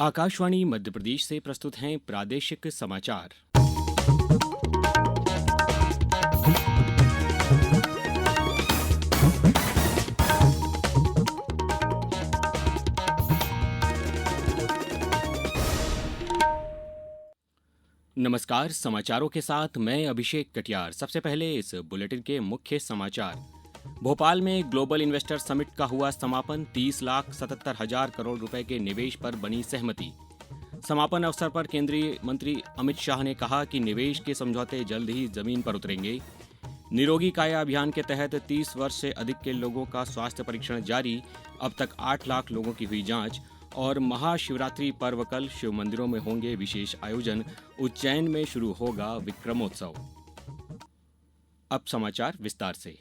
आकाशवाणी मध्य प्रदेश से प्रस्तुत हैं प्रादेशिक समाचार। नमस्कार, समाचारों के साथ मैं अभिषेक कटियार। सबसे पहले इस बुलेटिन के मुख्य समाचार। भोपाल में ग्लोबल इन्वेस्टर समिट का हुआ समापन। 30,77,000 करोड़ रुपए के निवेश पर बनी सहमति। समापन अवसर पर केंद्रीय मंत्री अमित शाह ने कहा कि निवेश के समझौते जल्द ही जमीन पर उतरेंगे। निरोगी काया अभियान के तहत 30 वर्ष से अधिक के लोगों का स्वास्थ्य परीक्षण जारी। अब तक 8 लाख लोगों की हुई जांच। और महाशिवरात्रि पर्व कल, शिव मंदिरों में होंगे विशेष आयोजन। उज्जैन में शुरू होगा विक्रमोत्सव। अब समाचार विस्तार से।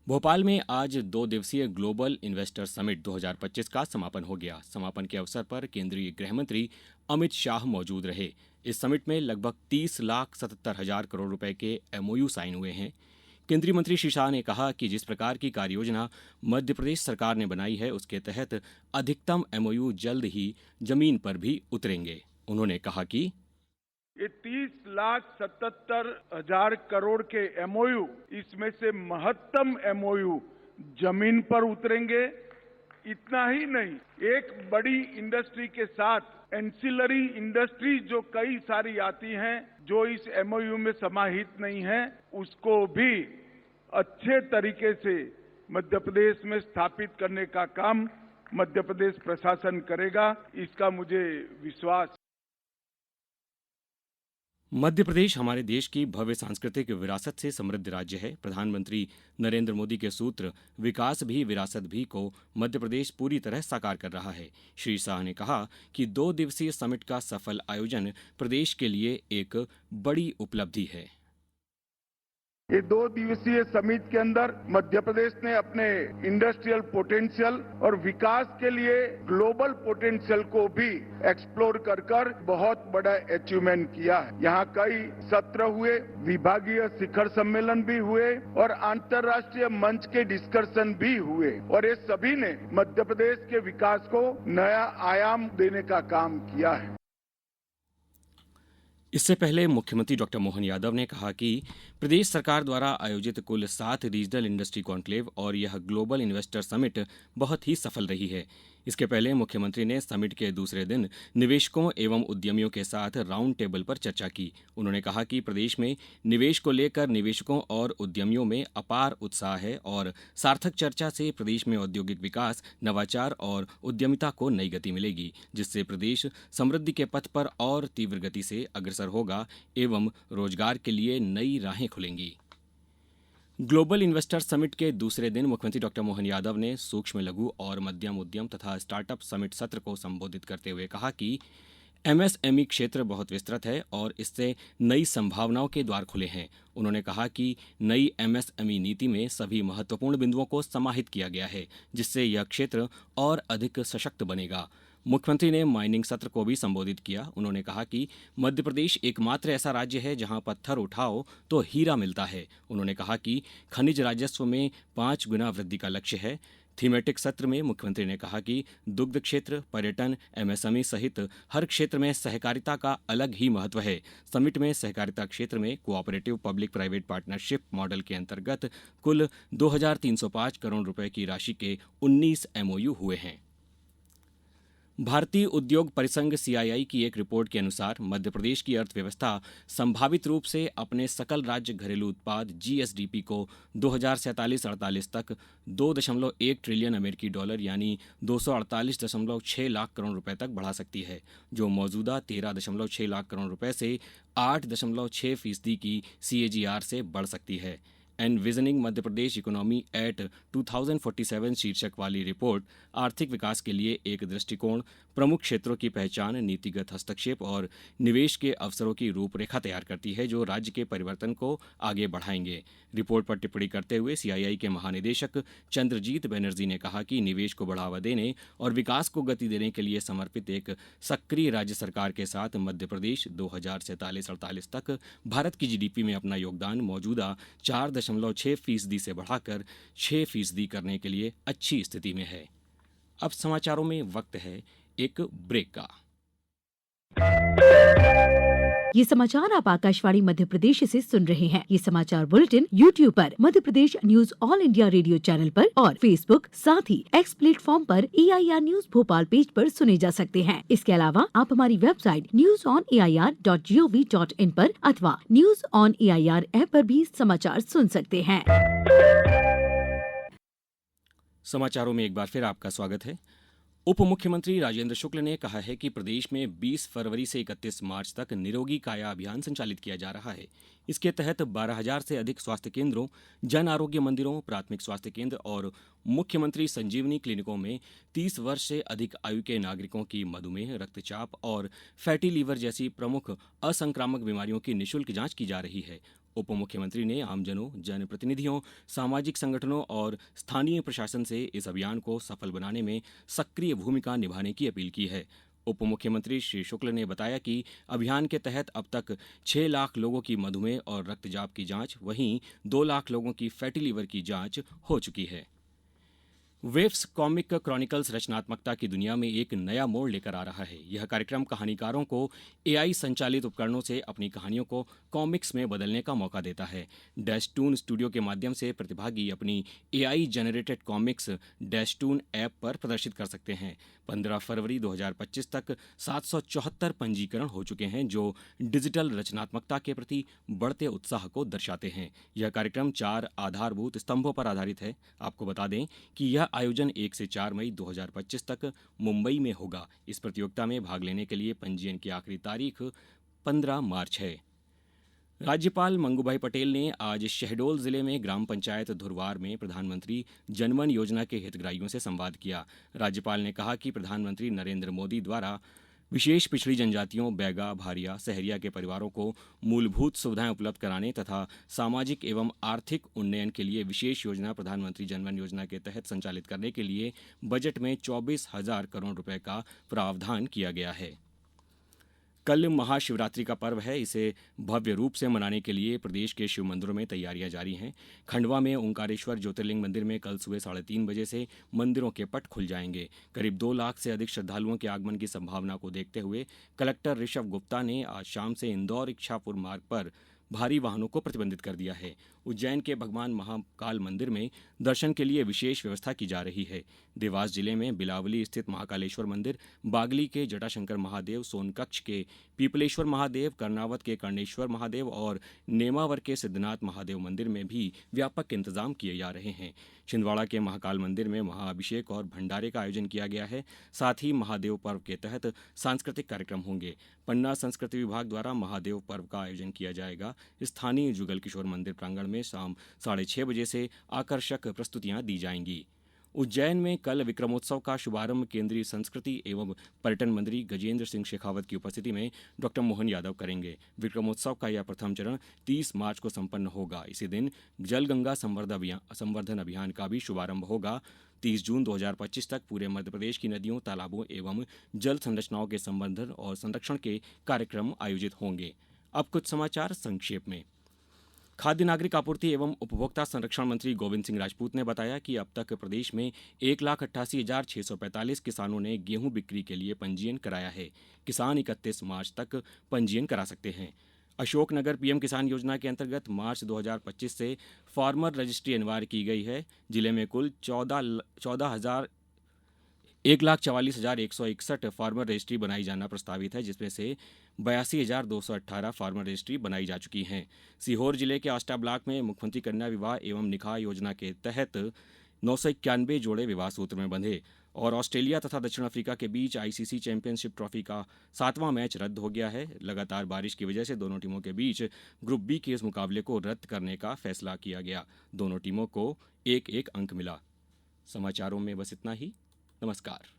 भोपाल में आज 2 दिवसीय ग्लोबल इन्वेस्टर समिट 2025 का समापन हो गया। समापन के अवसर पर केंद्रीय गृह मंत्री अमित शाह मौजूद रहे। इस समिट में लगभग 30,77,000 करोड़ रुपए के एमओयू साइन हुए हैं। केंद्रीय मंत्री श्री शाह ने कहा कि जिस प्रकार की कार्ययोजना मध्य प्रदेश सरकार ने बनाई है, उसके तहत अधिकतम एमओयू जल्द ही जमीन पर भी उतरेंगे। उन्होंने कहा कि ये 30,77,000 करोड़ के एमओयू, इसमें से महत्तम एमओयू जमीन पर उतरेंगे। इतना ही नहीं, एक बड़ी इंडस्ट्री के साथ एंसिलरी इंडस्ट्री जो कई सारी आती हैं, जो इस एमओयू में समाहित नहीं है, उसको भी अच्छे तरीके से मध्य प्रदेश में स्थापित करने का काम मध्य प्रदेश प्रशासन करेगा, इसका मुझे विश्वास। मध्य प्रदेश हमारे देश की भव्य सांस्कृतिक विरासत से समृद्ध राज्य है। प्रधानमंत्री नरेंद्र मोदी के सूत्र विकास भी विरासत भी को मध्य प्रदेश पूरी तरह साकार कर रहा है। श्री शाह ने कहा कि 2 दिवसीय समिट का सफल आयोजन प्रदेश के लिए एक बड़ी उपलब्धि है। ये 2 दिवसीय समिट के अंदर मध्य प्रदेश ने अपने इंडस्ट्रियल पोटेंशियल और विकास के लिए ग्लोबल पोटेंशियल को भी एक्सप्लोर कर बहुत बड़ा अचीवमेंट किया है। यहाँ कई सत्र हुए, विभागीय शिखर सम्मेलन भी हुए और अंतर्राष्ट्रीय मंच के डिस्कशन भी हुए, और ये सभी ने मध्य प्रदेश के विकास को नया आयाम देने का काम किया है। इससे पहले मुख्यमंत्री डॉक्टर मोहन यादव ने कहा कि प्रदेश सरकार द्वारा आयोजित कुल 7 रीजनल इंडस्ट्री कॉन्क्लेव और यह ग्लोबल इन्वेस्टर समिट बहुत ही सफल रही है। इसके पहले मुख्यमंत्री ने समिट के दूसरे दिन निवेशकों एवं उद्यमियों के साथ राउंड टेबल पर चर्चा की। उन्होंने कहा कि प्रदेश में निवेश को लेकर निवेशकों और उद्यमियों में अपार उत्साह है और सार्थक चर्चा से प्रदेश में औद्योगिक विकास, नवाचार और उद्यमिता को नई गति मिलेगी, जिससे प्रदेश समृद्धि के पथ पर और तीव्र गति से अग्रसर होगा एवं रोजगार के लिए नई राहें खुलेंगी। ग्लोबल इन्वेस्टर समिट के दूसरे दिन मुख्यमंत्री डॉक्टर मोहन यादव ने सूक्ष्म लघु और मध्यम उद्यम तथा स्टार्टअप समिट सत्र को संबोधित करते हुए कहा कि एमएसएमई क्षेत्र बहुत विस्तृत है और इससे नई संभावनाओं के द्वार खुले हैं। उन्होंने कहा कि नई एमएसएमई नीति में सभी महत्वपूर्ण बिंदुओं को समाहित किया गया है, जिससे यह क्षेत्र और अधिक सशक्त बनेगा। मुख्यमंत्री ने माइनिंग सत्र को भी संबोधित किया। उन्होंने कहा कि मध्य प्रदेश एकमात्र ऐसा राज्य है जहां पत्थर उठाओ तो हीरा मिलता है। उन्होंने कहा कि खनिज राजस्व में 5 गुना वृद्धि का लक्ष्य है। थीमेटिक सत्र में मुख्यमंत्री ने कहा कि दुग्ध क्षेत्र, पर्यटन, एमएसएमई सहित हर क्षेत्र में सहकारिता का अलग ही महत्व है। समिट में सहकारिता क्षेत्र में cooperative public private partnership model के अंतर्गत कुल 2,305 करोड़ रुपए की राशि के 19 एमओयू हुए हैं। भारतीय उद्योग परिसंघ सीआईआई की एक रिपोर्ट के अनुसार मध्य प्रदेश की अर्थव्यवस्था संभावित रूप से अपने सकल राज्य घरेलू उत्पाद जीएसडीपी को 2047-48 तक 2.1 ट्रिलियन अमेरिकी डॉलर यानी 248.6 लाख करोड़ रुपए तक बढ़ा सकती है, जो मौजूदा 13.6 लाख करोड़ रुपए से 8.6% की सीएजीआर से बढ़ सकती है। Envisioning Madhya Pradesh economy eight 2047 शीर्षक वाली रिपोर्ट आर्थिक विकास के लिए एक दृष्टिकोण, प्रमुख क्षेत्रों की पहचान, नीतिगत हस्तक्षेप और निवेश के अवसरों की रूपरेखा तैयार करती है, जो राज्य के परिवर्तन को आगे बढ़ाएंगे। रिपोर्ट पर टिप्पणी करते हुए सीआईआई के महानिदेशक चंद्रजीत बनर्जी ने कहा कि निवेश को बढ़ावा देने और विकास को गति देने के लिए समर्पित एक सक्रिय राज्य सरकार के साथ मध्य प्रदेश 2047-48 तक भारत की जीडीपी में अपना योगदान मौजूदा 4.6% से बढ़ाकर 6% करने के लिए अच्छी स्थिति में है। अब समाचारों में वक्त है एक ब्रेक का। ये समाचार आप आकाशवाणी मध्य प्रदेश से सुन रहे हैं। ये समाचार बुलेटिन YouTube पर, Madhya Pradesh news All India Radio channel पर और फेसबुक, साथ ही एक्स प्लेटफॉर्म पर AIR न्यूज भोपाल पेज पर सुने जा सकते हैं। इसके अलावा आप हमारी वेबसाइट newsonair.gov.in पर अथवा न्यूज ऑन AIR ऐप पर भी समाचार सुन सकते हैं। समाचारों में एक बार फिर आपका स्वागत है। उप मुख्यमंत्री राजेंद्र शुक्ल ने कहा है कि प्रदेश में 20 फरवरी से 31 मार्च तक निरोगी काया अभियान संचालित किया जा रहा है। इसके तहत 12,000 से अधिक स्वास्थ्य केंद्रों, जन आरोग्य मंदिरों, प्राथमिक स्वास्थ्य केंद्र और मुख्यमंत्री संजीवनी क्लिनिकों में 30 वर्ष से अधिक आयु के नागरिकों की मधुमेह, रक्तचाप और फैटी लीवर जैसी प्रमुख असंक्रामक बीमारियों की निःशुल्क जांच की जा रही है। उप मुख्यमंत्री ने आमजनों, जनप्रतिनिधियों, सामाजिक संगठनों और स्थानीय प्रशासन से इस अभियान को सफल बनाने में सक्रिय भूमिका निभाने की अपील की है। उप मुख्यमंत्री श्री शुक्ल ने बताया कि अभियान के तहत अब तक 6 लाख लोगों की मधुमेह और रक्तचाप की जांच, वहीं 2 लाख लोगों की फैटी लीवर की जांच हो चुकी है। वेव्स कॉमिक क्रॉनिकल्स रचनात्मकता की दुनिया में एक नया मोड़ लेकर आ रहा है। यह कार्यक्रम कहानीकारों को AI संचालित उपकरणों से अपनी कहानियों को कॉमिक्स में बदलने का मौका देता है। डैशटून स्टूडियो के माध्यम से प्रतिभागी अपनी AI जनरेटेड कॉमिक्स डैशटून ऐप पर प्रदर्शित कर सकते हैं। 15 फरवरी 2025 तक 774 पंजीकरण हो चुके हैं, जो डिजिटल रचनात्मकता के प्रति बढ़ते उत्साह को दर्शाते हैं। यह कार्यक्रम 4 आधारभूत स्तंभों पर आधारित है। आपको बता दें कि यह आयोजन 1 से 4 मई 2025 तक मुंबई में होगा। इस प्रतियोगिता में भाग लेने के लिए पंजीयन की आखिरी तारीख 15 मार्च है। राज्यपाल मंगूभाई पटेल ने आज शहडोल जिले में ग्राम पंचायत धुरवार में प्रधानमंत्री जनमन योजना के हितग्राहियों से संवाद किया। राज्यपाल ने कहा कि प्रधानमंत्री नरेंद्र मोदी द्वारा विशेष पिछड़ी जनजातियों, बैगा, भारिया, सहरिया के परिवारों को मूलभूत सुविधाएं उपलब्ध कराने तथा सामाजिक एवं आर्थिक उन्नयन के लिए विशेष योजना प्रधानमंत्री जनमन योजना के तहत संचालित करने के लिए बजट में 24,000 करोड़ रुपए का प्रावधान किया गया है। कल महाशिवरात्रि का पर्व है। इसे भव्य रूप से मनाने के लिए प्रदेश के शिव मंदिरों में तैयारियां जारी हैं। खंडवा में ओंकारेश्वर ज्योतिर्लिंग मंदिर में कल सुबह 3:30 बजे से मंदिरों के पट खुल जाएंगे। करीब 2 लाख से अधिक श्रद्धालुओं के आगमन की संभावना को देखते हुए कलेक्टर ऋषभ गुप्ता ने आज शाम से इंदौर इच्छापुर मार्ग पर भारी वाहनों को प्रतिबंधित कर दिया है। उज्जैन के भगवान महाकाल मंदिर में दर्शन के लिए विशेष व्यवस्था की जा रही है। देवास जिले में बिलावली स्थित महाकालेश्वर मंदिर, बागली के जटाशंकर महादेव, सोनकच्छ के पीपलेश्वर महादेव, कर्नावत के कर्णेश्वर महादेव और नेमावर के सिद्धनाथ महादेव मंदिर में भी व्यापक इंतजाम किए जा रहे हैं। छिंदवाड़ा के महाकाल मंदिर में महाअभिषेक और भंडारे का आयोजन किया गया है। साथ ही महादेव पर्व के तहत सांस्कृतिक कार्यक्रम होंगे। पन्ना संस्कृति विभाग द्वारा महादेव पर्व का आयोजन किया जाएगा। स्थानीय जुगल किशोर मंदिर प्रांगण में शाम 6:30 बजे से आकर्षक प्रस्तुतियां दी जाएंगी। उज्जैन में कल विक्रमोत्सव का शुभारंभ केंद्रीय संस्कृति एवं पर्यटन मंत्री गजेंद्र सिंह शेखावत की उपस्थिति में डॉक्टर मोहन यादव करेंगे। विक्रमोत्सव का यह प्रथम चरण 30 मार्च को संपन्न होगा। इसी दिन जल गंगा संवर्धन अभियान का भी शुभारंभ होगा। 30 जून 2025 तक पूरे मध्य प्रदेश की नदियों, तालाबों एवं जल संरचनाओं के संवर्धन और संरक्षण के कार्यक्रम आयोजित होंगे। अब कुछ समाचार संक्षेप में। खाद्य नागरिक आपूर्ति एवं उपभोक्ता संरक्षण मंत्री गोविंद सिंह राजपूत ने बताया कि अब तक प्रदेश में 1,88,645 किसानों ने गेहूं बिक्री के लिए पंजीयन कराया है। किसान 31 मार्च तक पंजीयन करा सकते हैं। अशोकनगर पीएम किसान योजना के अंतर्गत मार्च 2025 से फार्मर रजिस्ट्री अनिवार्य की गई है। जिले में कुल 1,44,161 फार्मर रजिस्ट्री बनाई जाना प्रस्तावित है, जिसमें से 82,218 फार्मर रजिस्ट्री बनाई जा चुकी हैं। सीहोर जिले के आष्टा ब्लॉक में मुख्यमंत्री कन्या विवाह एवं निकाह योजना के तहत 991 जोड़े विवाह सूत्र में बंधे। और ऑस्ट्रेलिया तथा दक्षिण अफ्रीका के बीच ICC चैंपियनशिप ट्रॉफी का 7वां मैच रद्द हो गया है। लगातार बारिश की वजह से दोनों टीमों के बीच ग्रुप बी के इस मुकाबले को रद्द करने का फैसला किया गया। दोनों टीमों को 1-1 अंक मिला। समाचारों में बस इतना ही। नमस्कार।